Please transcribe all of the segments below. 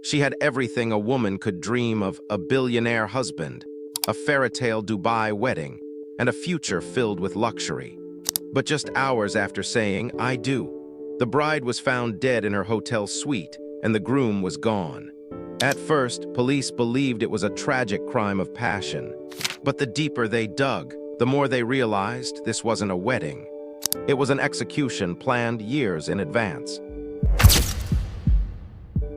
She had everything a woman could dream of: a billionaire husband, a fairy-tale Dubai wedding, and a future filled with luxury. But just hours after saying, "I do," the bride was found dead in her hotel suite, and the groom was gone. At first, police believed it was a tragic crime of passion. But the deeper they dug, the more they realized this wasn't a wedding. It was an execution planned years in advance.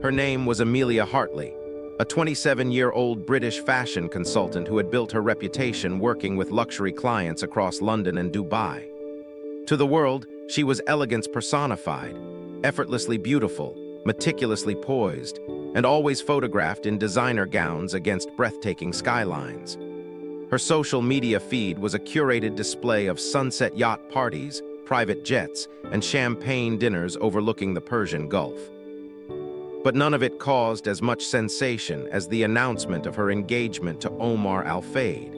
Her name was Amelia Hartley, a 27-year-old British fashion consultant who had built her reputation working with luxury clients across London and Dubai. To the world, she was elegance personified, effortlessly beautiful, meticulously poised, and always photographed in designer gowns against breathtaking skylines. Her social media feed was a curated display of sunset yacht parties, private jets, and champagne dinners overlooking the Persian Gulf. But none of it caused as much sensation as the announcement of her engagement to Omar Al-Fayed,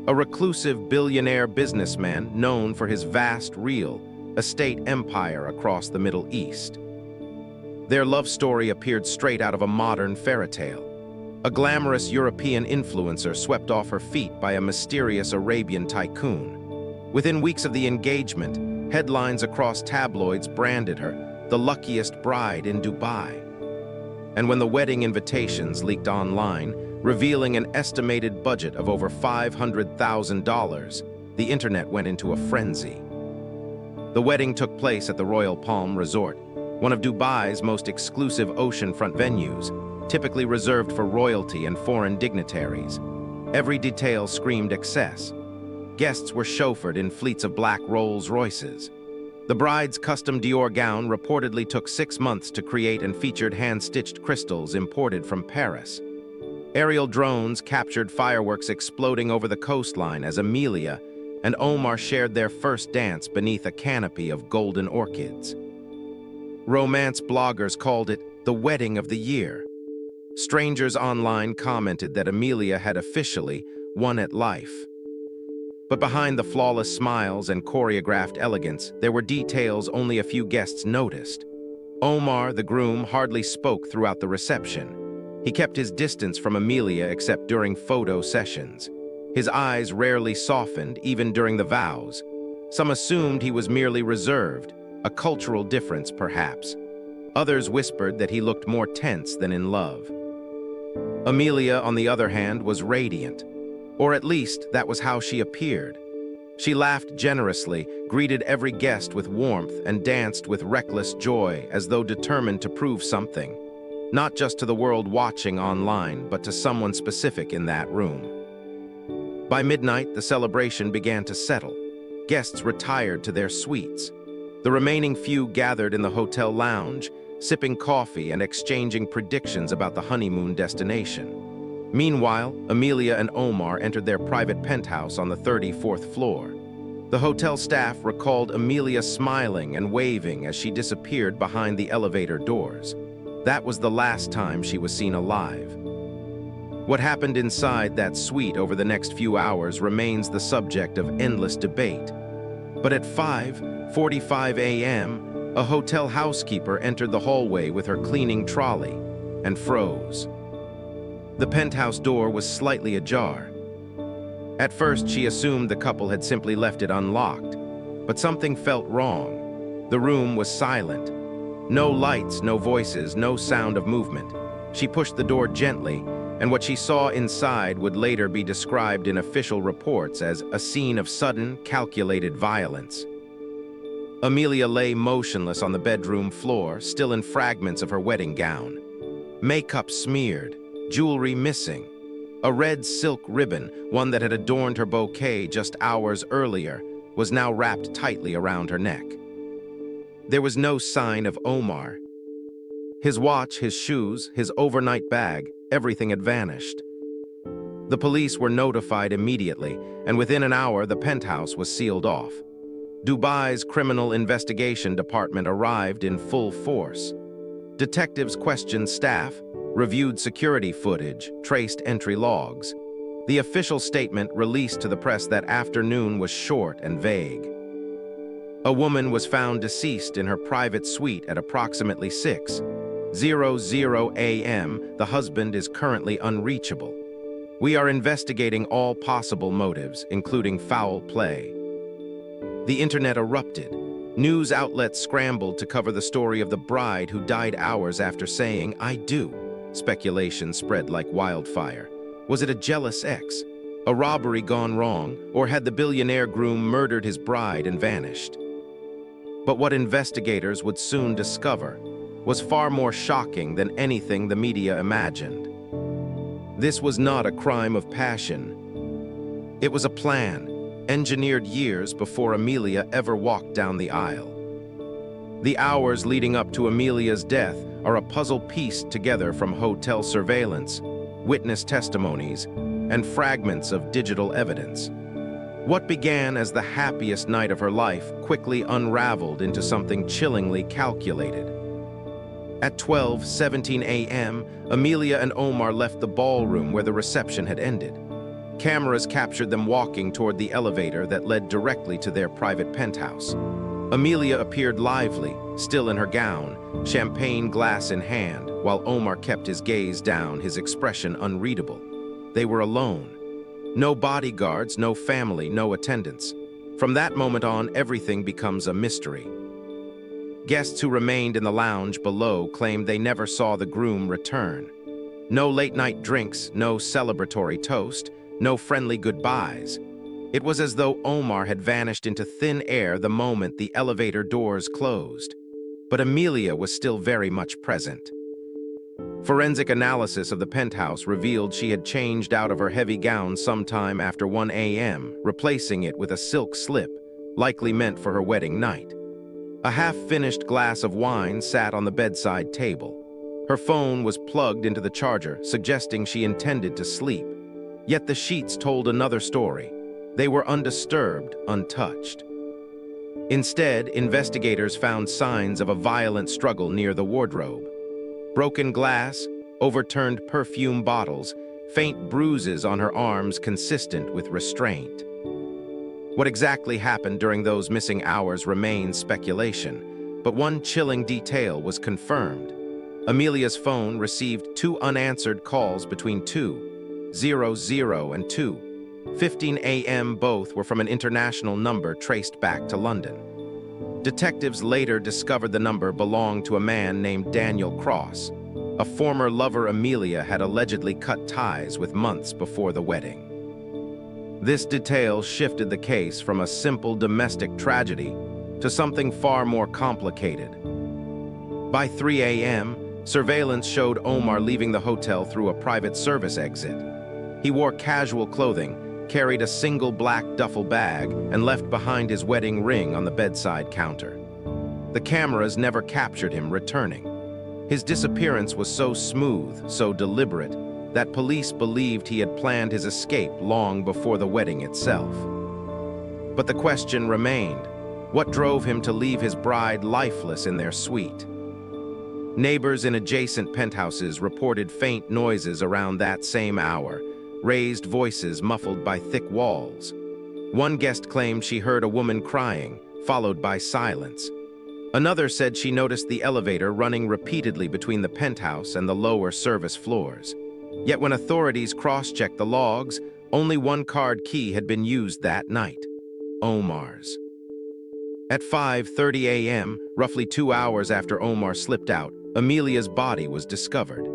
a reclusive billionaire businessman known for his vast real estate empire across the Middle East. Their love story appeared straight out of a modern fairy tale. A glamorous European influencer swept off her feet by a mysterious Arabian tycoon. Within weeks of the engagement, headlines across tabloids branded her the luckiest bride in Dubai. And when the wedding invitations leaked online, revealing an estimated budget of over $500,000, the internet went into a frenzy. The wedding took place at the Royal Palm Resort, one of Dubai's most exclusive oceanfront venues, typically reserved for royalty and foreign dignitaries. Every detail screamed excess. Guests were chauffeured in fleets of black Rolls-Royces. The bride's custom Dior gown reportedly took 6 months to create and featured hand-stitched crystals imported from Paris. Aerial drones captured fireworks exploding over the coastline as Amelia and Omar shared their first dance beneath a canopy of golden orchids. Romance bloggers called it the wedding of the year. Strangers online commented that Amelia had officially won at life. But behind the flawless smiles and choreographed elegance, there were details only a few guests noticed. Omar, the groom, hardly spoke throughout the reception. He kept his distance from Amelia except during photo sessions. His eyes rarely softened, even during the vows. Some assumed he was merely reserved, a cultural difference perhaps. Others whispered that he looked more tense than in love. Amelia, on the other hand, was radiant. Or at least, that was how she appeared. She laughed generously, greeted every guest with warmth, and danced with reckless joy as though determined to prove something. Not just to the world watching online, but to someone specific in that room. By midnight, the celebration began to settle. Guests retired to their suites. The remaining few gathered in the hotel lounge, sipping coffee and exchanging predictions about the honeymoon destination. Meanwhile, Amelia and Omar entered their private penthouse on the 34th floor. The hotel staff recalled Amelia smiling and waving as she disappeared behind the elevator doors. That was the last time she was seen alive. What happened inside that suite over the next few hours remains the subject of endless debate. But at 5:45 a.m., a hotel housekeeper entered the hallway with her cleaning trolley and froze. The penthouse door was slightly ajar. At first, she assumed the couple had simply left it unlocked, but something felt wrong. The room was silent. No lights, no voices, no sound of movement. She pushed the door gently, and what she saw inside would later be described in official reports as a scene of sudden, calculated violence. Amelia lay motionless on the bedroom floor, still in fragments of her wedding gown. Makeup smeared, jewelry missing. A red silk ribbon, one that had adorned her bouquet just hours earlier, was now wrapped tightly around her neck. There was no sign of Omar. His watch, his shoes, his overnight bag, everything had vanished. The police were notified immediately, and within an hour the penthouse was sealed off. Dubai's Criminal Investigation Department arrived in full force. Detectives questioned staff, reviewed security footage, traced entry logs. The official statement released to the press that afternoon was short and vague. A woman was found deceased in her private suite at approximately 6. 00 a.m., the husband is currently unreachable. We are investigating all possible motives, including foul play. The internet erupted. News outlets scrambled to cover the story of the bride who died hours after saying, "I do." Speculation spread like wildfire. Was it a jealous ex? A robbery gone wrong? Or had the billionaire groom murdered his bride and vanished? But what investigators would soon discover was far more shocking than anything the media imagined. This was not a crime of passion. It was a plan, engineered years before Amelia ever walked down the aisle. The hours leading up to Amelia's death are a puzzle pieced together from hotel surveillance, witness testimonies, and fragments of digital evidence. What began as the happiest night of her life quickly unraveled into something chillingly calculated. At 12:17 a.m., Amelia and Omar left the ballroom where the reception had ended. Cameras captured them walking toward the elevator that led directly to their private penthouse. Amelia appeared lively, still in her gown, champagne glass in hand, while Omar kept his gaze down, his expression unreadable. They were alone. No bodyguards, no family, no attendants. From that moment on, everything becomes a mystery. Guests who remained in the lounge below claimed they never saw the groom return. No late-night drinks, no celebratory toast, no friendly goodbyes. It was as though Omar had vanished into thin air the moment the elevator doors closed. But Amelia was still very much present. Forensic analysis of the penthouse revealed she had changed out of her heavy gown sometime after 1 a.m., replacing it with a silk slip, likely meant for her wedding night. A half-finished glass of wine sat on the bedside table. Her phone was plugged into the charger, suggesting she intended to sleep. Yet the sheets told another story. They were undisturbed, untouched. Instead, investigators found signs of a violent struggle near the wardrobe. Broken glass, overturned perfume bottles, faint bruises on her arms consistent with restraint. What exactly happened during those missing hours remains speculation, but one chilling detail was confirmed. Amelia's phone received 2 unanswered calls between 2:00 and 2:15 a.m. Both were from an international number traced back to London. Detectives later discovered the number belonged to a man named Daniel Cross, a former lover Amelia had allegedly cut ties with months before the wedding. This detail shifted the case from a simple domestic tragedy to something far more complicated. By 3 a.m., surveillance showed Omar leaving the hotel through a private service exit. He wore casual clothing, carried a single black duffel bag, and left behind his wedding ring on the bedside counter. The cameras never captured him returning. His disappearance was so smooth, so deliberate, that police believed he had planned his escape long before the wedding itself. But the question remained, what drove him to leave his bride lifeless in their suite? Neighbors in adjacent penthouses reported faint noises around that same hour, raised voices muffled by thick walls. One guest claimed she heard a woman crying, followed by silence. Another said she noticed the elevator running repeatedly between the penthouse and the lower service floors. Yet when authorities cross-checked the logs, only one card key had been used that night: Omar's. At 5:30 a.m., roughly 2 hours after Omar slipped out, Amelia's body was discovered.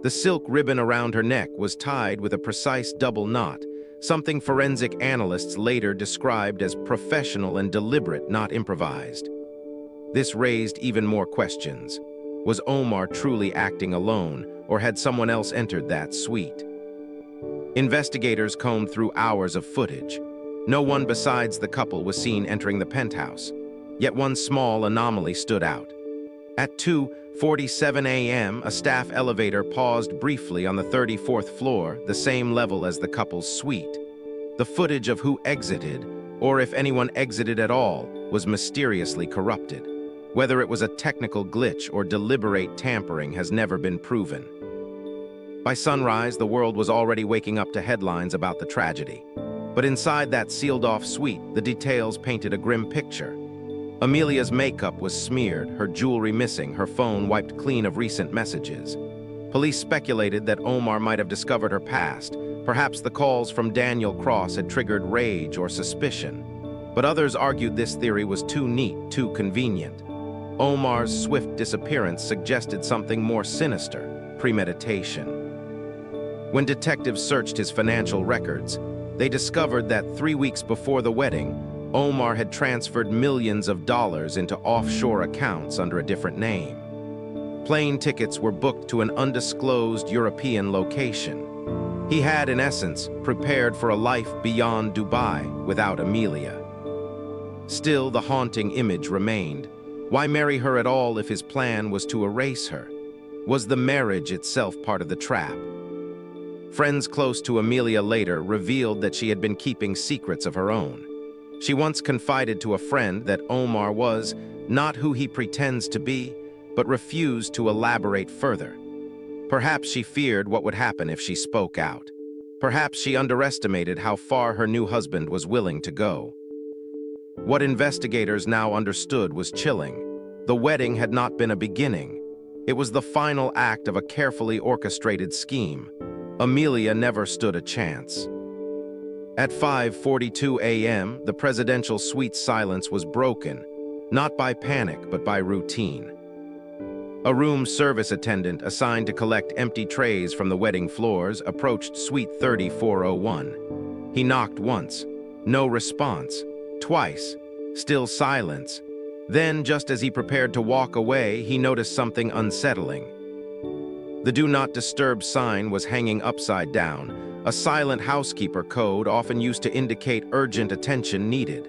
The silk ribbon around her neck was tied with a precise double knot, something forensic analysts later described as professional and deliberate, not improvised. This raised even more questions. Was Omar truly acting alone, or had someone else entered that suite? Investigators combed through hours of footage. No one besides the couple was seen entering the penthouse. Yet one small anomaly stood out. At 2:47 a.m., a staff elevator paused briefly on the 34th floor, the same level as the couple's suite. The footage of who exited, or if anyone exited at all, was mysteriously corrupted. Whether it was a technical glitch or deliberate tampering has never been proven. By sunrise, the world was already waking up to headlines about the tragedy. But inside that sealed-off suite, the details painted a grim picture. Amelia's makeup was smeared, her jewelry missing, her phone wiped clean of recent messages. Police speculated that Omar might have discovered her past. Perhaps the calls from Daniel Cross had triggered rage or suspicion. But others argued this theory was too neat, too convenient. Omar's swift disappearance suggested something more sinister, premeditation. When detectives searched his financial records, they discovered that 3 weeks before the wedding, Omar had transferred millions of dollars into offshore accounts under a different name. Plane tickets were booked to an undisclosed European location. He had, in essence, prepared for a life beyond Dubai without Amelia. Still, the haunting image remained. Why marry her at all if his plan was to erase her? Was the marriage itself part of the trap? Friends close to Amelia later revealed that she had been keeping secrets of her own. She once confided to a friend that Omar was not who he pretends to be, but refused to elaborate further. Perhaps she feared what would happen if she spoke out. Perhaps she underestimated how far her new husband was willing to go. What investigators now understood was chilling. The wedding had not been a beginning. It was the final act of a carefully orchestrated scheme. Amelia never stood a chance. At 5:42 a.m., the presidential suite's silence was broken, not by panic, but by routine. A room service attendant assigned to collect empty trays from the wedding floors approached Suite 3401. He knocked once, no response. Twice, still silence. Then, just as he prepared to walk away, he noticed something unsettling. The Do Not Disturb sign was hanging upside down, a silent housekeeper code often used to indicate urgent attention needed.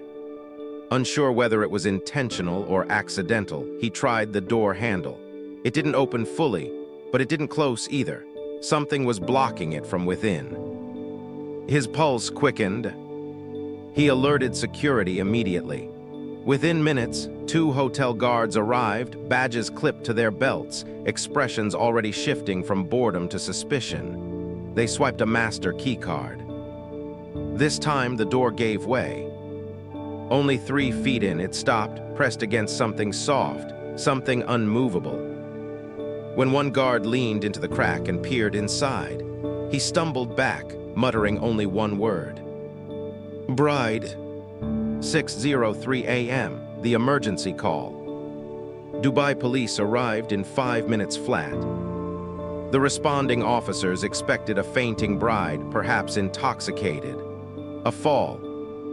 Unsure whether it was intentional or accidental, he tried the door handle. It didn't open fully, but it didn't close either. Something was blocking it from within. His pulse quickened. He alerted security immediately. Within minutes, 2 hotel guards arrived, badges clipped to their belts, expressions already shifting from boredom to suspicion. They swiped a master keycard. This time, the door gave way. Only 3 feet in, it stopped, pressed against something soft, something unmovable. When one guard leaned into the crack and peered inside, he stumbled back, muttering only one word. Bride. 6:03 a.m., the emergency call. Dubai police arrived in 5 minutes flat. The responding officers expected a fainting bride, perhaps intoxicated. A fall,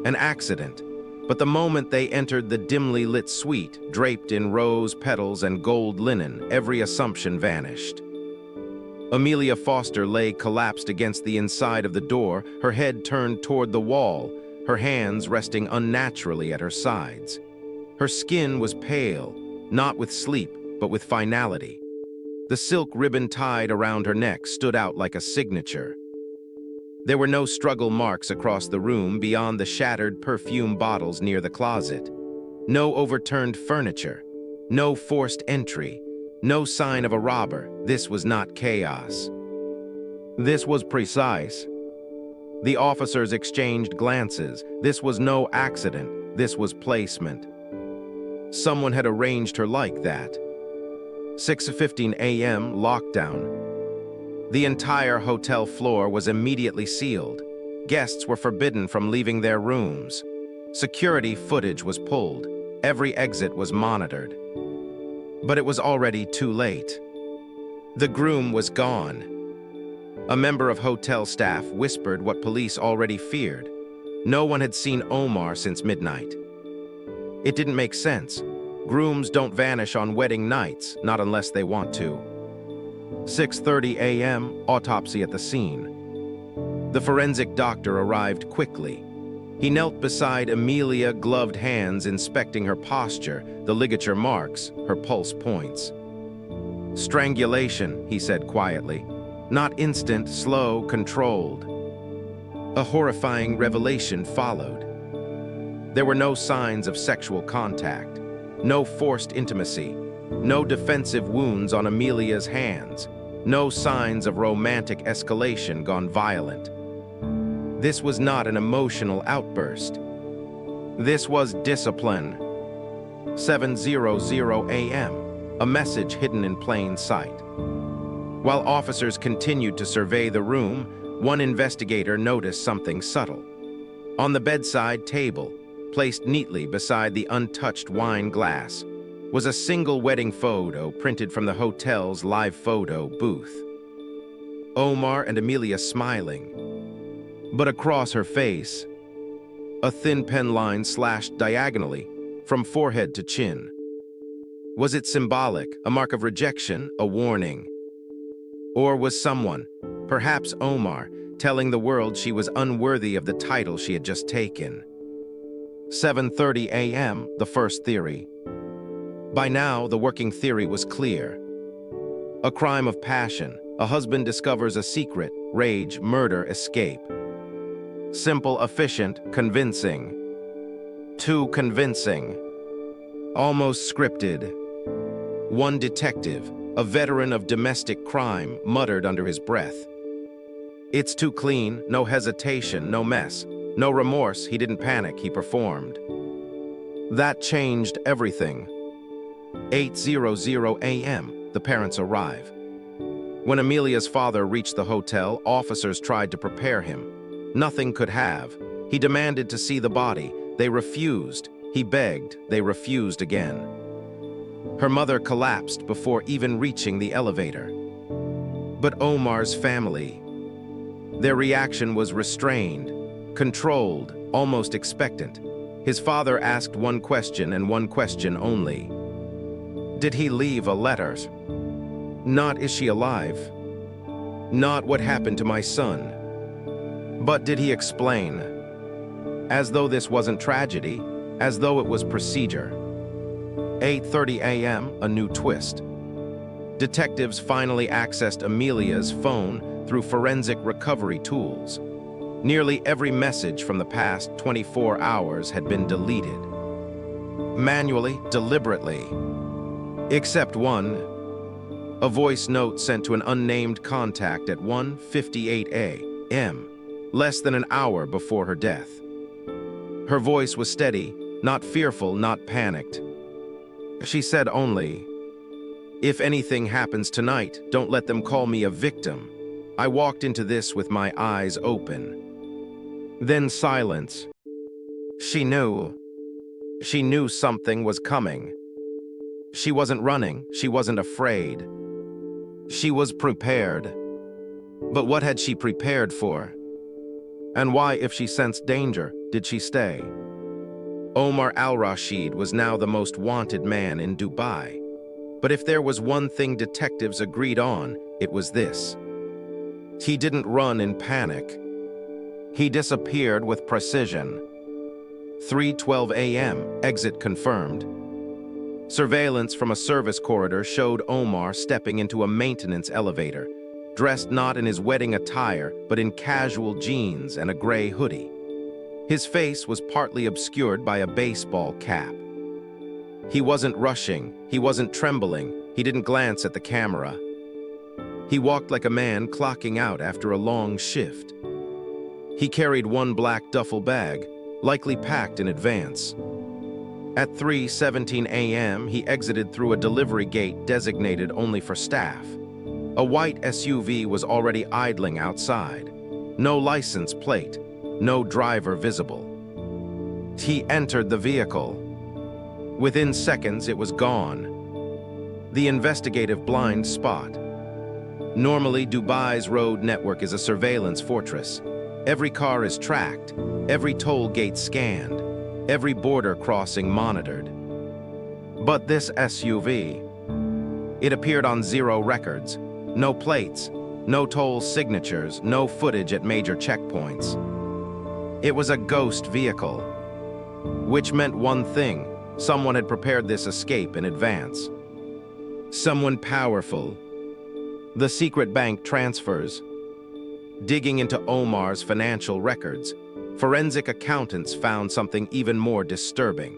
an accident. But the moment they entered the dimly lit suite, draped in rose petals and gold linen, every assumption vanished. Amelia Foster lay collapsed against the inside of the door, her head turned toward the wall, her hands resting unnaturally at her sides. Her skin was pale, not with sleep, but with finality. The silk ribbon tied around her neck stood out like a signature. There were no struggle marks across the room beyond the shattered perfume bottles near the closet. No overturned furniture, no forced entry, no sign of a robber. This was not chaos. This was precise. The officers exchanged glances. This was no accident. This was placement. Someone had arranged her like that. 6:15 a.m. lockdown. The entire hotel floor was immediately sealed. Guests were forbidden from leaving their rooms. Security footage was pulled. Every exit was monitored. But it was already too late. The groom was gone. A member of hotel staff whispered what police already feared. No one had seen Omar since midnight. It didn't make sense. Grooms don't vanish on wedding nights, not unless they want to. 6:30 a.m., autopsy at the scene. The forensic doctor arrived quickly. He knelt beside Amelia, gloved hands inspecting her posture, the ligature marks, her pulse points. Strangulation, he said quietly. Not instant, slow, controlled. A horrifying revelation followed. There were no signs of sexual contact, no forced intimacy, no defensive wounds on Amelia's hands, no signs of romantic escalation gone violent. This was not an emotional outburst. This was discipline. 7:00 a.m., a message hidden in plain sight. While officers continued to survey the room, one investigator noticed something subtle. On the bedside table, placed neatly beside the untouched wine glass, was a single wedding photo printed from the hotel's live photo booth. Omar and Amelia smiling, but across her face, a thin pen line slashed diagonally from forehead to chin. Was it symbolic, a mark of rejection, a warning? Or was someone, perhaps Omar, telling the world she was unworthy of the title she had just taken? 7:30 a.m., the first theory. By now, the working theory was clear. A crime of passion. A husband discovers a secret, rage, murder, escape. Simple, efficient, convincing. Too convincing. Almost scripted. One detective, a veteran of domestic crime, muttered under his breath. It's too clean, no hesitation, no mess. No remorse, he didn't panic, he performed. That changed everything. 8:00 a.m., the parents arrive. When Amelia's father reached the hotel, officers tried to prepare him. Nothing could have. He demanded to see the body. They refused. He begged. They refused again. Her mother collapsed before even reaching the elevator. But Omar's family, their reaction was restrained, controlled, almost expectant. His father asked one question and one question only. Did he leave a letter? Not is she alive? Not what happened to my son? But did he explain? As though this wasn't tragedy, as though it was procedure. 8:30 a.m., a new twist. Detectives finally accessed Amelia's phone through forensic recovery tools. Nearly every message from the past 24 hours had been deleted. Manually, deliberately. Except one. A voice note sent to an unnamed contact at 1:58 a.m., less than an hour before her death. Her voice was steady, not fearful, not panicked. She said only, "If anything happens tonight, don't let them call me a victim. I walked into this with my eyes open." Then silence. She knew. She knew something was coming. She wasn't running, she wasn't afraid. She was prepared. But what had she prepared for? And why, if she sensed danger, did she stay? Omar al-Rashid was now the most wanted man in Dubai. But if there was one thing detectives agreed on, it was this. He didn't run in panic. He disappeared with precision. 3:12 a.m., exit confirmed. Surveillance from a service corridor showed Omar stepping into a maintenance elevator, dressed not in his wedding attire, but in casual jeans and a gray hoodie. His face was partly obscured by a baseball cap. He wasn't rushing, he wasn't trembling, he didn't glance at the camera. He walked like a man clocking out after a long shift. He carried one black duffel bag, likely packed in advance. At 3:17 a.m., he exited through a delivery gate designated only for staff. A white SUV was already idling outside. No license plate, no driver visible. He entered the vehicle. Within seconds, it was gone. The investigative blind spot. Normally, Dubai's road network is a surveillance fortress. Every car is tracked, every toll gate scanned, every border crossing monitored. But this SUV, it appeared on zero records, no plates, no toll signatures, no footage at major checkpoints. It was a ghost vehicle, which meant one thing: someone had prepared this escape in advance. Someone powerful. The secret bank transfers. Digging into Omar's financial records, forensic accountants found something even more disturbing.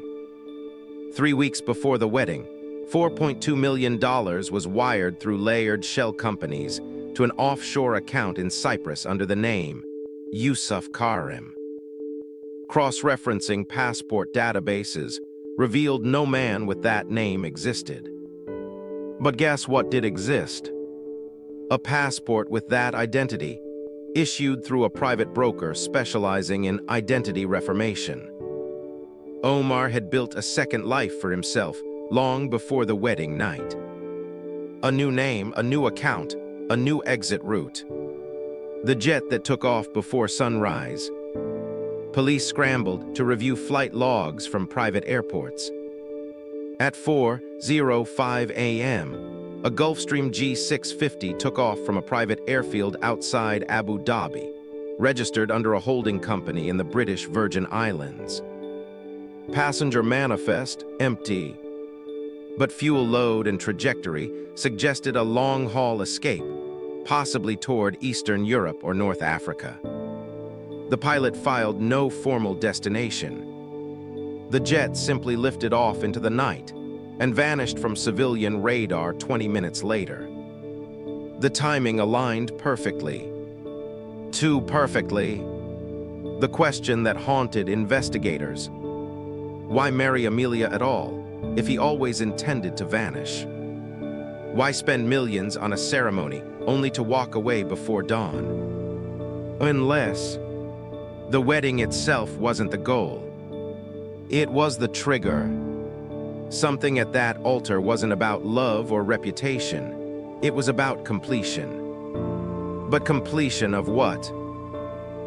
3 weeks before the wedding, $4.2 million was wired through layered shell companies to an offshore account in Cyprus under the name Yusuf Karim. Cross-referencing passport databases revealed no man with that name existed. But guess what did exist? A passport with that identity, issued through a private broker specializing in identity reformation. Omar had built a second life for himself long before the wedding night. A new name, a new account, a new exit route. The jet that took off before sunrise. Police scrambled to review flight logs from private airports. At 4:05 a.m., a Gulfstream G650 took off from a private airfield outside Abu Dhabi, registered under a holding company in the British Virgin Islands. Passenger manifest, empty. But fuel load and trajectory suggested a long-haul escape, possibly toward Eastern Europe or North Africa. The pilot filed no formal destination. The jet simply lifted off into the night and vanished from civilian radar 20 minutes later. The timing aligned perfectly. Too perfectly. The question that haunted investigators: why marry Amelia at all, if he always intended to vanish? Why spend millions on a ceremony only to walk away before dawn? Unless the wedding itself wasn't the goal. It was the trigger. Something at that altar wasn't about love or reputation. It was about completion. But completion of what?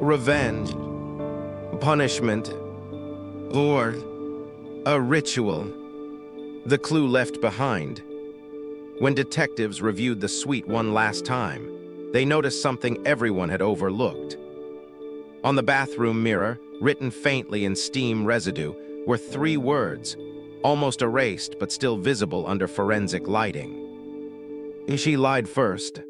Revenge, punishment, or a ritual? The clue left behind. When detectives reviewed the suite one last time, they noticed something everyone had overlooked. On the bathroom mirror, written faintly in steam residue, were 3 words, almost erased but still visible under forensic lighting. She lied first.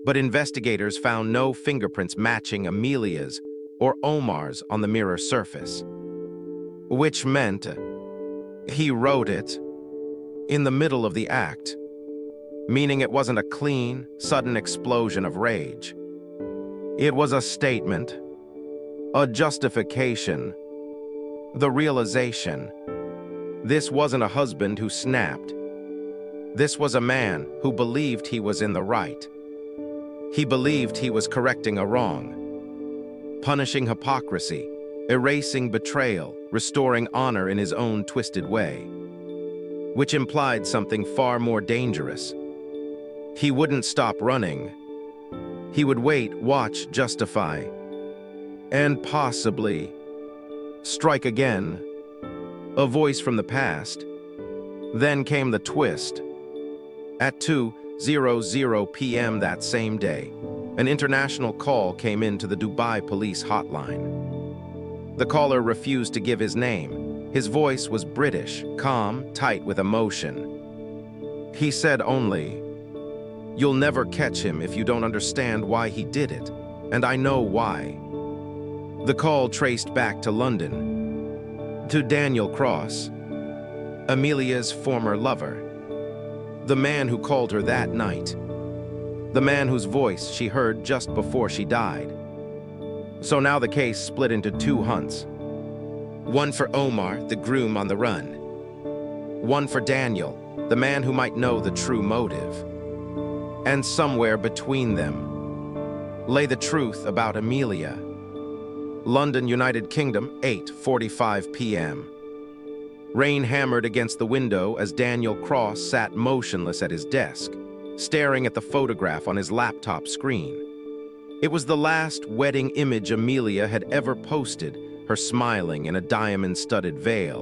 But investigators found no fingerprints matching Amelia's or Omar's on the mirror surface. Which meant he wrote it in the middle of the act, meaning it wasn't a clean, sudden explosion of rage. It was a statement, a justification, the realization. This wasn't a husband who snapped. This was a man who believed he was in the right. He believed he was correcting a wrong, punishing hypocrisy, erasing betrayal, restoring honor in his own twisted way, which implied something far more dangerous. He wouldn't stop running. He would wait, watch, justify, and possibly strike again. A voice from the past. Then came the twist. At 2:00 p.m. that same day, an international call came into the Dubai police hotline. The caller refused to give his name. His voice was British, calm, tight with emotion. He said only, "You'll never catch him if you don't understand why he did it, and I know why." The call traced back to London, to Daniel Cross, Amelia's former lover, the man who called her that night, the man whose voice she heard just before she died. So now the case split into 2 hunts. One for Omar, the groom on the run. One for Daniel, the man who might know the true motive. And somewhere between them lay the truth about Amelia. London, United Kingdom, 8:45 p.m. Rain hammered against the window as Daniel Cross sat motionless at his desk, staring at the photograph on his laptop screen. It was the last wedding image Amelia had ever posted, her smiling in a diamond-studded veil,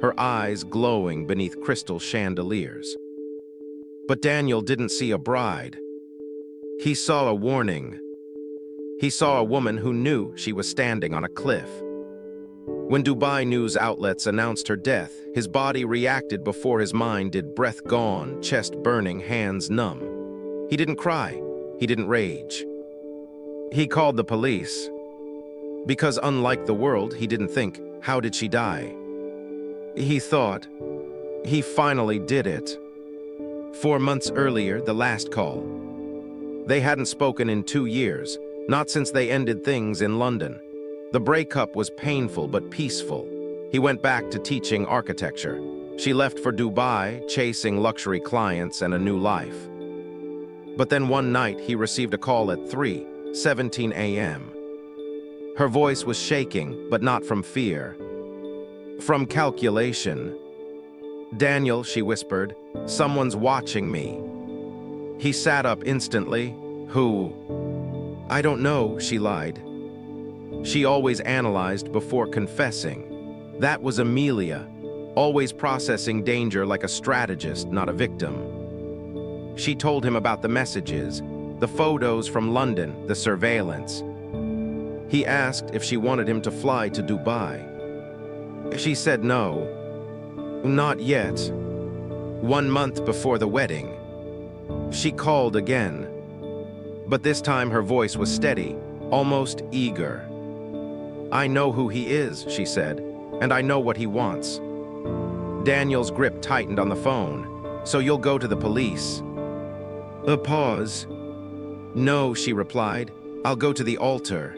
her eyes glowing beneath crystal chandeliers. But Daniel didn't see a bride. He saw a warning. He saw a woman who knew she was standing on a cliff. When Dubai news outlets announced her death, his body reacted before his mind did. Breath gone, chest burning, hands numb. He didn't cry. He didn't rage. He called the police. Because unlike the world, he didn't think, how did she die? He thought, he finally did it. 4 months earlier, the last call. They hadn't spoken in 2 years, not since they ended things in London. The breakup was painful but peaceful. He went back to teaching architecture. She left for Dubai, chasing luxury clients and a new life. But then one night, he received a call at 3:17 a.m. Her voice was shaking, but not from fear. From calculation. "Daniel," she whispered, "someone's watching me." He sat up instantly. "Who?" "I don't know," she lied. She always analyzed before confessing. That was Amelia, always processing danger like a strategist, not a victim. She told him about the messages, the photos from London, the surveillance. He asked if she wanted him to fly to Dubai. She said no. Not yet. 1 month before the wedding. She called again. But this time her voice was steady, almost eager. "I know who he is," she said, "and I know what he wants." Daniel's grip tightened on the phone. "So you'll go to the police?" A pause. "No," she replied. "I'll go to the altar."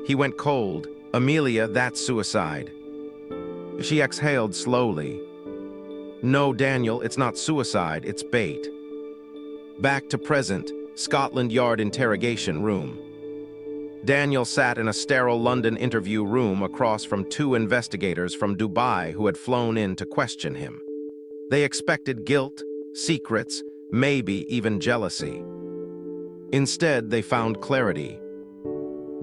He went cold. "Amelia, that's suicide." She exhaled slowly. "No, Daniel, it's not suicide, it's bait." Back to present, Scotland Yard interrogation room. Daniel sat in a sterile London interview room across from 2 investigators from Dubai who had flown in to question him. They expected guilt, secrets, maybe even jealousy. Instead, they found clarity.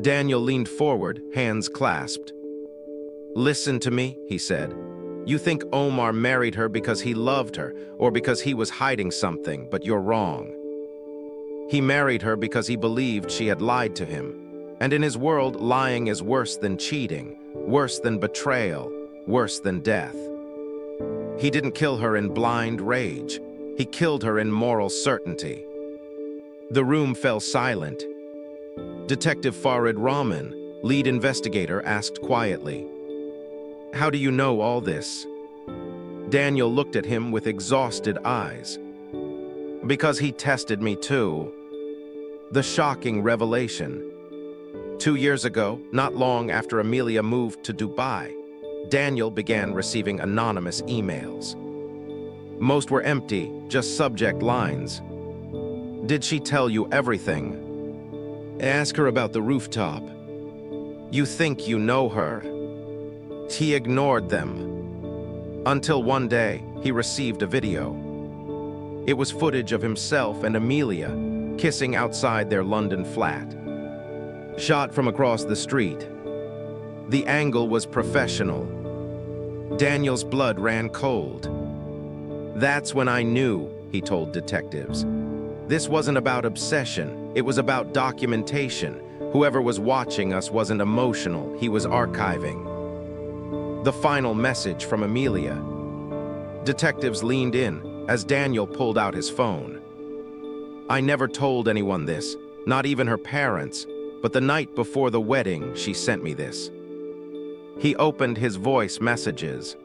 Daniel leaned forward, hands clasped. "Listen to me," he said. "You think Omar married her because he loved her or because he was hiding something, but you're wrong. He married her because he believed she had lied to him. And in his world, lying is worse than cheating, worse than betrayal, worse than death. He didn't kill her in blind rage. He killed her in moral certainty." The room fell silent. Detective Farid Rahman, lead investigator, asked quietly, "How do you know all this?" Daniel looked at him with exhausted eyes. "Because he tested me too." The shocking revelation. 2 years ago, not long after Amelia moved to Dubai, Daniel began receiving anonymous emails. Most were empty, just subject lines. "Did she tell you everything?" "Ask her about the rooftop." "You think you know her?" He ignored them. Until one day, he received a video. It was footage of himself and Amelia kissing outside their London flat. Shot from across the street. The angle was professional. Daniel's blood ran cold. "That's when I knew," he told detectives. "This wasn't about obsession, it was about documentation. Whoever was watching us wasn't emotional, he was archiving." The final message from Amelia. Detectives leaned in as Daniel pulled out his phone. "I never told anyone this, not even her parents, but the night before the wedding, she sent me this." He opened his voice messages.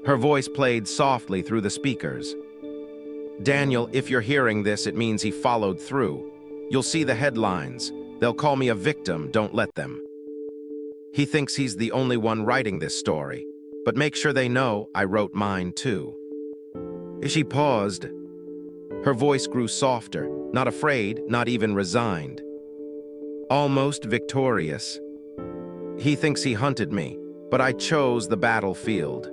Her voice played softly through the speakers. "Daniel, if you're hearing this, it means he followed through. You'll see the headlines. They'll call me a victim, don't let them. He thinks he's the only one writing this story, but make sure they know I wrote mine too." She paused. Her voice grew softer, not afraid, not even resigned. Almost victorious. "He thinks he hunted me, but I chose the battlefield."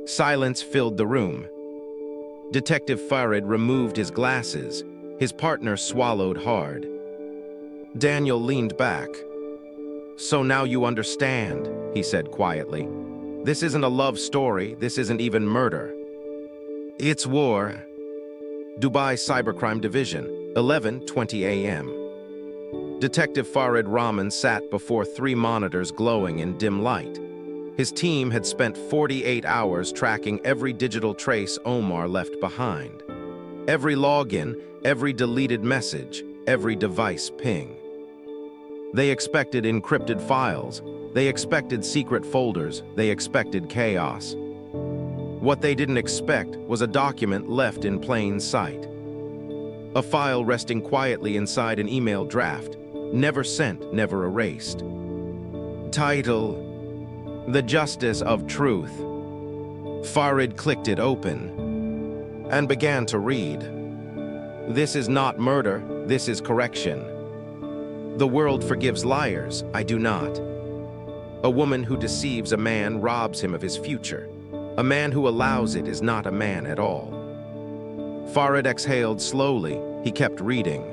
Silence filled the room. Detective Farid removed his glasses. His partner swallowed hard. Daniel leaned back. "So now you understand," he said quietly. "This isn't a love story, this isn't even murder. It's war." Dubai Cybercrime Division, 11:20 a.m. Detective Farid Rahman sat before 3 monitors glowing in dim light. His team had spent 48 hours tracking every digital trace Omar left behind. Every login, every deleted message, every device ping. They expected encrypted files. They expected secret folders. They expected chaos. What they didn't expect was a document left in plain sight. A file resting quietly inside an email draft, never sent, never erased. Title: The Justice of Truth. Farid clicked it open and began to read. This is not murder, this is correction. The world forgives liars, I do not. A woman who deceives a man robs him of his future. A man who allows it is not a man at all. Farid exhaled slowly. He kept reading.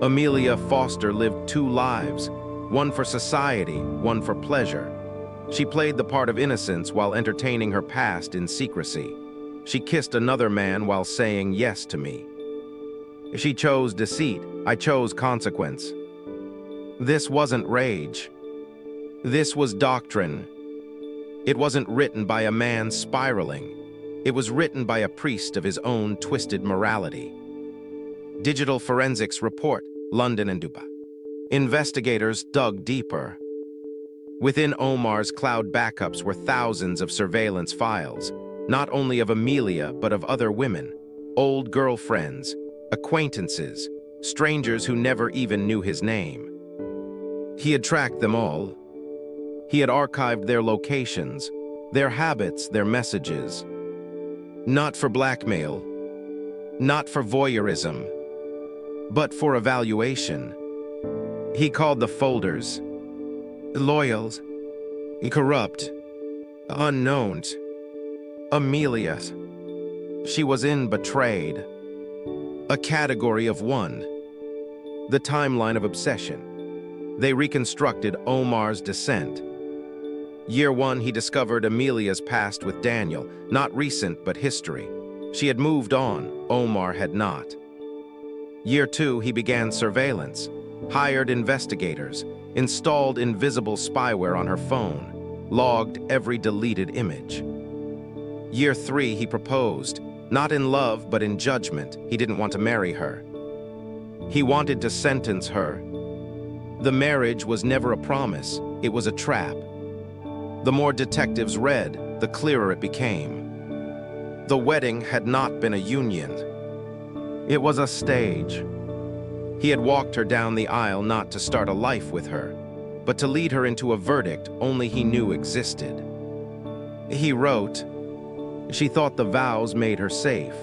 Amelia Foster lived 2 lives, one for society, one for pleasure. She played the part of innocence while entertaining her past in secrecy. She kissed another man while saying yes to me. She chose deceit. I chose consequence. This wasn't rage. This was doctrine. It wasn't written by a man spiraling. It was written by a priest of his own twisted morality. Digital forensics report, London and Dubai. Investigators dug deeper. Within Omar's cloud backups were thousands of surveillance files, not only of Amelia but of other women, old girlfriends, acquaintances, strangers who never even knew his name. He had tracked them all. He had archived their locations, their habits, their messages. Not for blackmail, not for voyeurism, but for evaluation. He called the folders loyals, corrupt, unknowns. Amelia. She was in betrayed. A category of 1. The timeline of obsession. They reconstructed Omar's descent. Year 1, he discovered Amelia's past with Daniel, not recent but history. She had moved on, Omar had not. Year 2, he began surveillance, hired investigators, installed invisible spyware on her phone, logged every deleted image. Year 3, he proposed, not in love but in judgment. He didn't want to marry her. He wanted to sentence her. The marriage was never a promise, it was a trap. The more detectives read, the clearer it became. The wedding had not been a union. It was a stage. He had walked her down the aisle not to start a life with her, but to lead her into a verdict only he knew existed. He wrote, she thought the vows made her safe.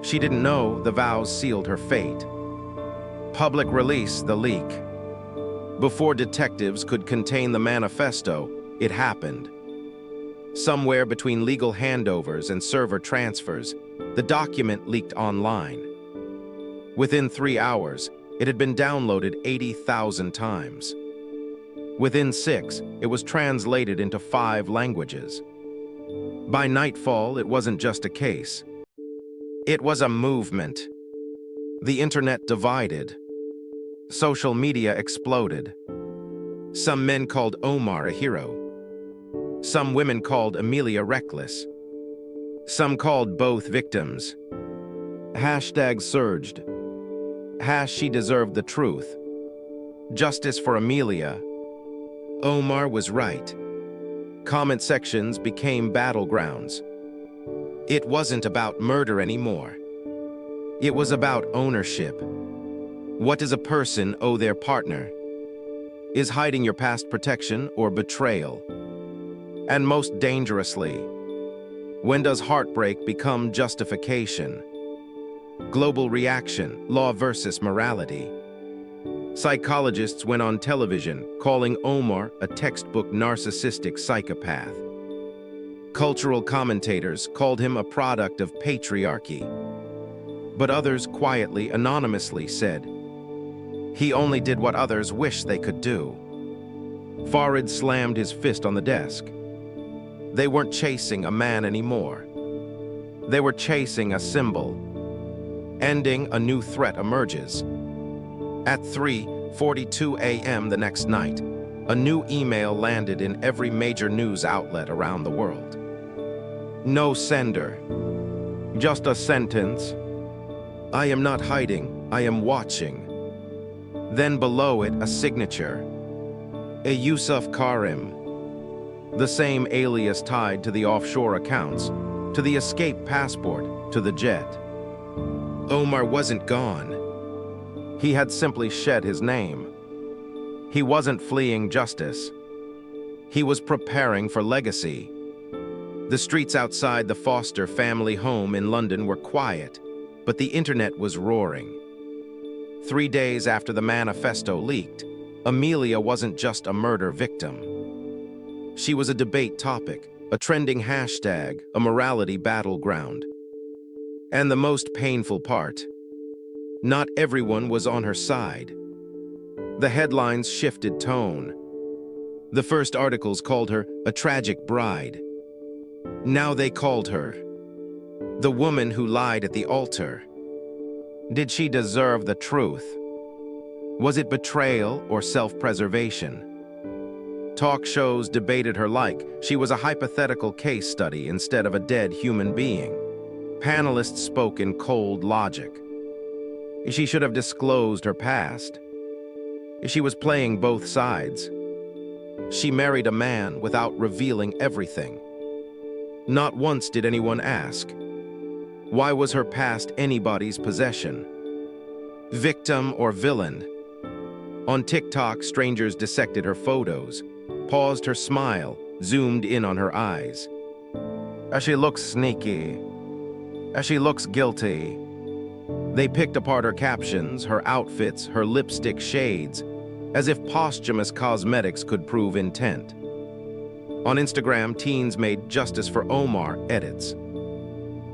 She didn't know the vows sealed her fate. Public release, the leak. Before detectives could contain the manifesto, it happened. Somewhere between legal handovers and server transfers, the document leaked online. Within 3 hours, it had been downloaded 80,000 times. Within 6, it was translated into 5 languages. By nightfall, it wasn't just a case. It was a movement. The internet divided. Social media exploded. Some men called Omar a hero. Some women called Amelia reckless. Some called both victims. Hashtags surged. She deserved the truth. Justice for Amelia. Omar was right. Comment sections became battlegrounds. It wasn't about murder anymore. It was about ownership. What does a person owe their partner? Is hiding your past protection or betrayal? And most dangerously, when does heartbreak become justification? Global reaction, law versus morality. Psychologists went on television calling Omar a textbook narcissistic psychopath. Cultural commentators called him a product of patriarchy. But others quietly, anonymously said, he only did what others wished they could do. Farid slammed his fist on the desk. They weren't chasing a man anymore. They were chasing a symbol. Ending, a new threat emerges. At 3:42 a.m. the next night, a new email landed in every major news outlet around the world. No sender. Just a sentence. I am not hiding, I am watching. Then below it, a signature. A Yusuf Karim. The same alias tied to the offshore accounts, to the escape passport, to the jet. Omar wasn't gone. He had simply shed his name. He wasn't fleeing justice. He was preparing for legacy. The streets outside the Foster family home in London were quiet, but the internet was roaring. 3 days after the manifesto leaked, Amelia wasn't just a murder victim. She was a debate topic, a trending hashtag, a morality battleground. And the most painful part, not everyone was on her side. The headlines shifted tone. The first articles called her a tragic bride. Now they called her the woman who lied at the altar. Did she deserve the truth? Was it betrayal or self-preservation? Talk shows debated her like she was a hypothetical case study instead of a dead human being. Panelists spoke in cold logic. She should have disclosed her past. She was playing both sides. She married a man without revealing everything. Not once did anyone ask, why was her past anybody's possession? Victim or villain? On TikTok, strangers dissected her photos, paused her smile, zoomed in on her eyes. As she looks sneaky, as she looks guilty. They picked apart her captions, her outfits, her lipstick shades, as if posthumous cosmetics could prove intent. On Instagram, teens made "Justice for Omar" edits.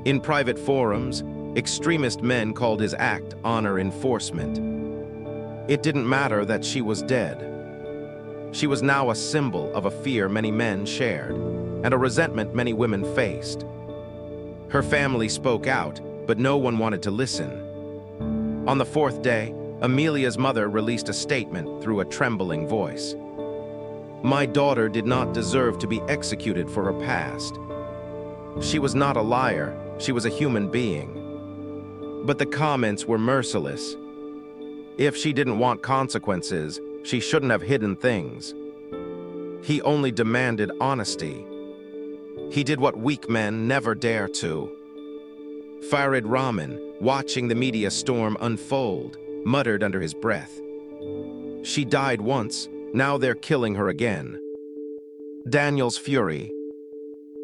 In private forums, extremist men called his act honor enforcement. It didn't matter that she was dead. She was now a symbol of a fear many men shared, and a resentment many women faced. Her family spoke out, but no one wanted to listen. On the 4th day, Amelia's mother released a statement through a trembling voice. My daughter did not deserve to be executed for her past. She was not a liar, she was a human being. But the comments were merciless. If she didn't want consequences, she shouldn't have hidden things. He only demanded honesty. He did what weak men never dare to. Farid Rahman, watching the media storm unfold, muttered under his breath. She died once, now they're killing her again. Daniel's fury.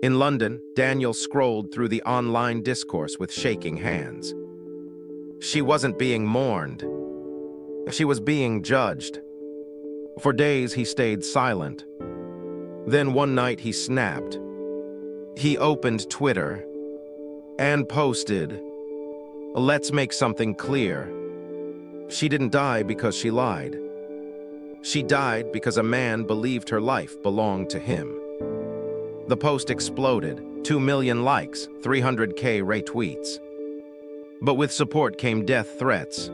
In London, Daniel scrolled through the online discourse with shaking hands. She wasn't being mourned. She was being judged. For days he stayed silent. Then one night he snapped. He opened Twitter and posted, "Let's make something clear. She didn't die because she lied. She died because a man believed her life belonged to him." The post exploded, 2 million likes, 300K retweets. But with support came death threats.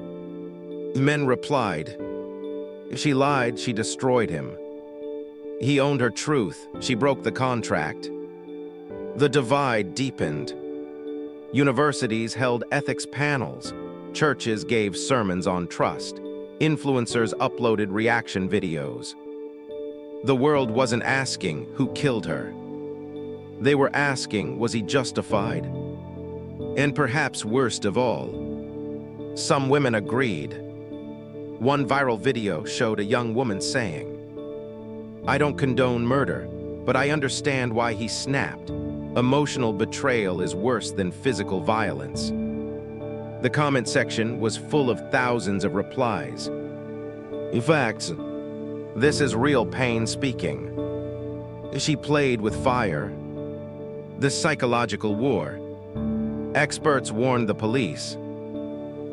Men replied, she lied, she destroyed him. He owned her truth, she broke the contract. The divide deepened. Universities held ethics panels. Churches gave sermons on trust. Influencers uploaded reaction videos. The world wasn't asking who killed her. They were asking, was he justified? And perhaps worst of all, some women agreed. One viral video showed a young woman saying, "I don't condone murder, but I understand why he snapped. Emotional betrayal is worse than physical violence." The comment section was full of thousands of replies. In fact, this is real pain speaking. She played with fire. The psychological war. Experts warned the police.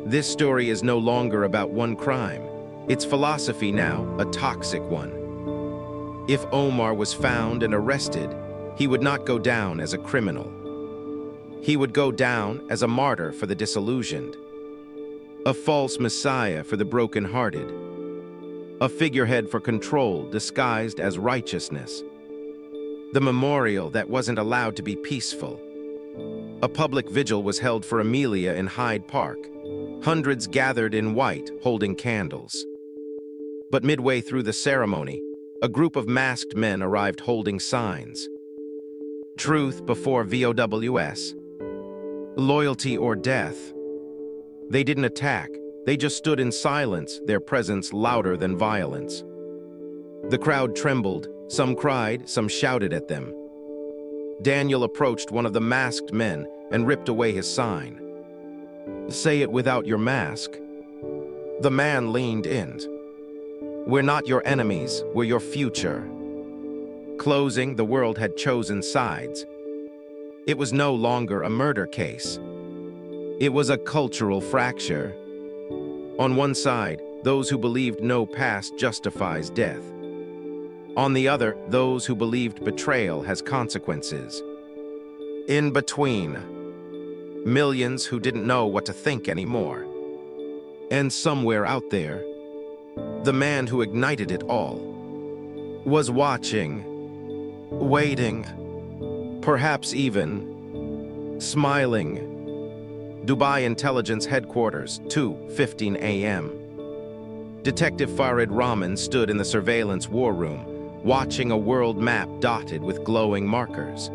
This story is no longer about one crime. It's philosophy now, a toxic one. If Omar was found and arrested, he would not go down as a criminal. He would go down as a martyr for the disillusioned, a false messiah for the brokenhearted, a figurehead for control disguised as righteousness, the memorial that wasn't allowed to be peaceful. A public vigil was held for Amelia in Hyde Park. Hundreds gathered in white, holding candles. But midway through the ceremony, a group of masked men arrived holding signs. Truth before VOWS. Loyalty or death. They didn't attack, they just stood in silence, their presence louder than violence. The crowd trembled, Some cried, some shouted at them. Daniel approached one of the masked men and ripped away his sign. "Say it without your mask." The man leaned in. "We're not your enemies, we're your future." Closing, the world had chosen sides. It was no longer a murder case. It was a cultural fracture. On one side, those who believed no past justifies death. On the other, those who believed betrayal has consequences. In between, millions who didn't know what to think anymore. And somewhere out there, the man who ignited it all was watching, waiting, perhaps even smiling. Dubai Intelligence Headquarters, 2:15 a.m. Detective Farid Rahman stood in the surveillance war room, watching a world map dotted with glowing markers.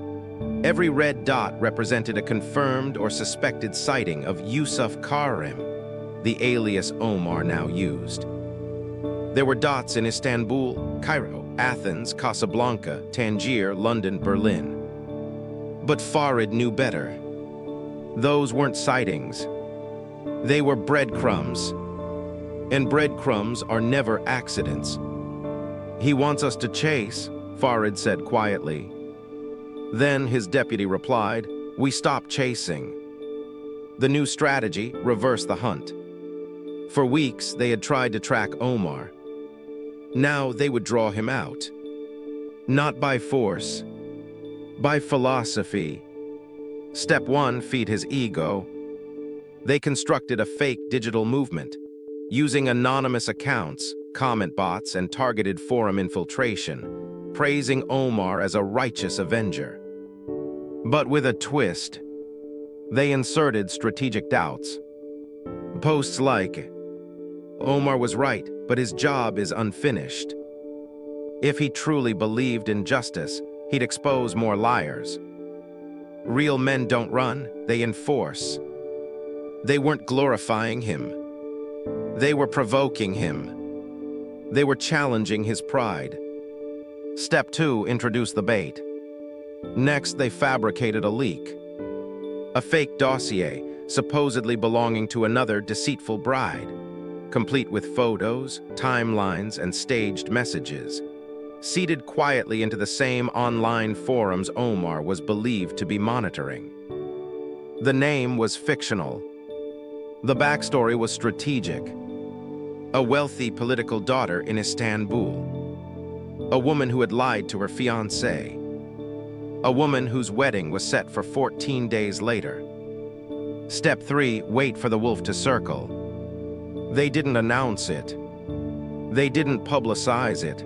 Every red dot represented a confirmed or suspected sighting of Yusuf Karim, the alias Omar now used. There were dots in Istanbul, Cairo, Athens, Casablanca, Tangier, London, Berlin. But Farid knew better. Those weren't sightings. They were breadcrumbs. And breadcrumbs are never accidents. "He wants us to chase," Farid said quietly. Then his deputy replied, "We stopped chasing." The new strategy: reverse the hunt. For weeks, they had tried to track Omar. Now they would draw him out. Not by force, by philosophy. Step 1, feed his ego. They constructed a fake digital movement, using anonymous accounts, comment bots, and targeted forum infiltration, praising Omar as a righteous avenger. But with a twist, they inserted strategic doubts. Posts like, "Omar was right, but his job is unfinished." If he truly believed in justice, he'd expose more liars. Real men don't run, they enforce. They weren't glorifying him. They were provoking him. They were challenging his pride. Step 2, introduce the bait. Next, they fabricated a leak. A fake dossier, supposedly belonging to another deceitful bride, complete with photos, timelines, and staged messages, seeded quietly into the same online forums Omar was believed to be monitoring. The name was fictional. The backstory was strategic. A wealthy political daughter in Istanbul. A woman who had lied to her fiancé. A woman whose wedding was set for 14 days later. Step 3, wait for the wolf to circle. They didn't announce it. They didn't publicize it.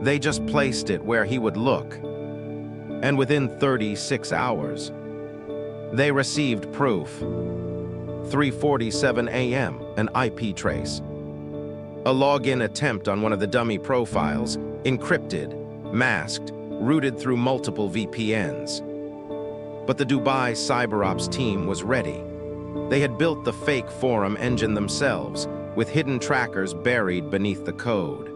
They just placed it where he would look. And within 36 hours, they received proof. 3:47 a.m., an IP trace. A login attempt on one of the dummy profiles, encrypted, masked, routed through multiple VPNs. But the Dubai CyberOps team was ready. They had built the fake forum engine themselves, with hidden trackers buried beneath the code.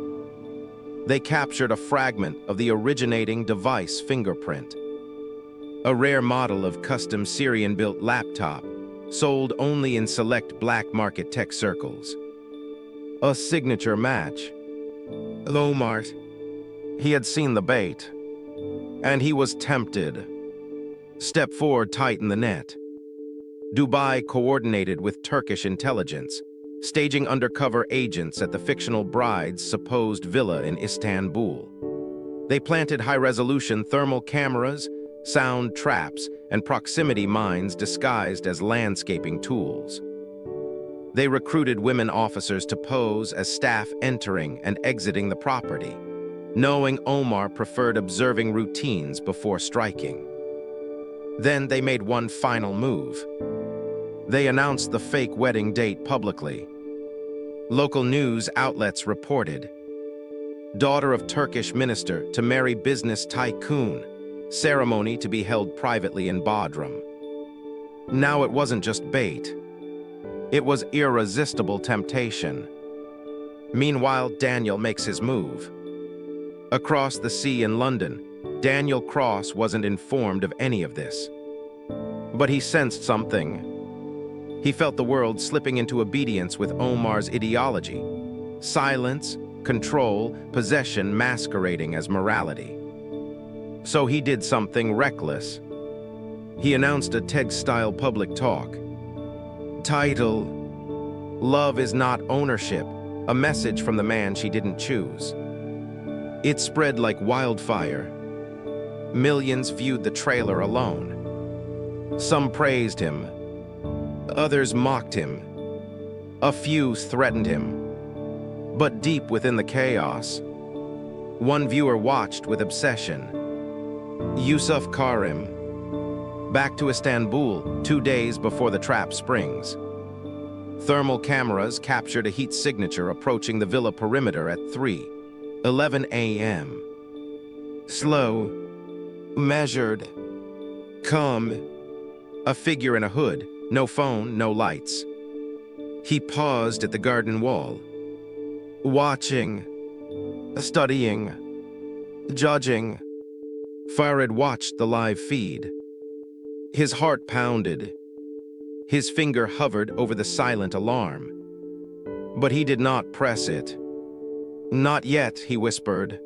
They captured a fragment of the originating device fingerprint. A rare model of custom Syrian-built laptop, sold only in select black market tech circles. A signature match. Omar. He had seen the bait, and he was tempted. Step 4, tighten the net. Dubai coordinated with Turkish intelligence, staging undercover agents at the fictional bride's supposed villa in Istanbul. They planted high-resolution thermal cameras, sound traps, and proximity mines disguised as landscaping tools. They recruited women officers to pose as staff entering and exiting the property, knowing Omar preferred observing routines before striking. Then they made one final move. They announced the fake wedding date publicly. Local news outlets reported, daughter of Turkish minister to marry business tycoon, ceremony to be held privately in Bodrum. Now it wasn't just bait. It was irresistible temptation. Meanwhile, Daniel makes his move. Across the sea in London, Daniel Cross wasn't informed of any of this. But he sensed something. He felt the world slipping into obedience with Omar's ideology. Silence, control, possession masquerading as morality. So he did something reckless. He announced a TED-style public talk. Title: Love is not ownership, a message from the man she didn't choose. It spread like wildfire. Millions viewed the trailer alone. Some praised him. Others mocked him. A few threatened him. But deep within the chaos, one viewer watched with obsession. Yusuf Karim. Back to Istanbul 2 days before the trap springs. Thermal cameras captured a heat signature approaching the villa perimeter at 3:11 a.m. Slow, measured, calm. A figure in a hood, no phone, no lights. He paused at the garden wall, watching, studying, judging. Farid watched the live feed. His heart pounded. His finger hovered over the silent alarm. But he did not press it. Not yet, he whispered.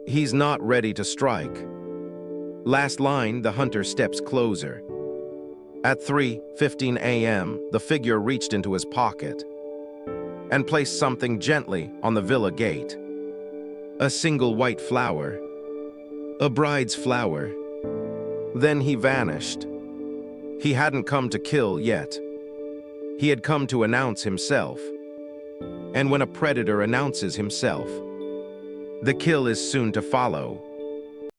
He's not ready to strike. Last line, the hunter steps closer. At 3:15 a.m., the figure reached into his pocket and placed something gently on the villa gate. A single white flower. A bride's flower. Then he vanished. He hadn't come to kill yet. He had come to announce himself. And when a predator announces himself, the kill is soon to follow.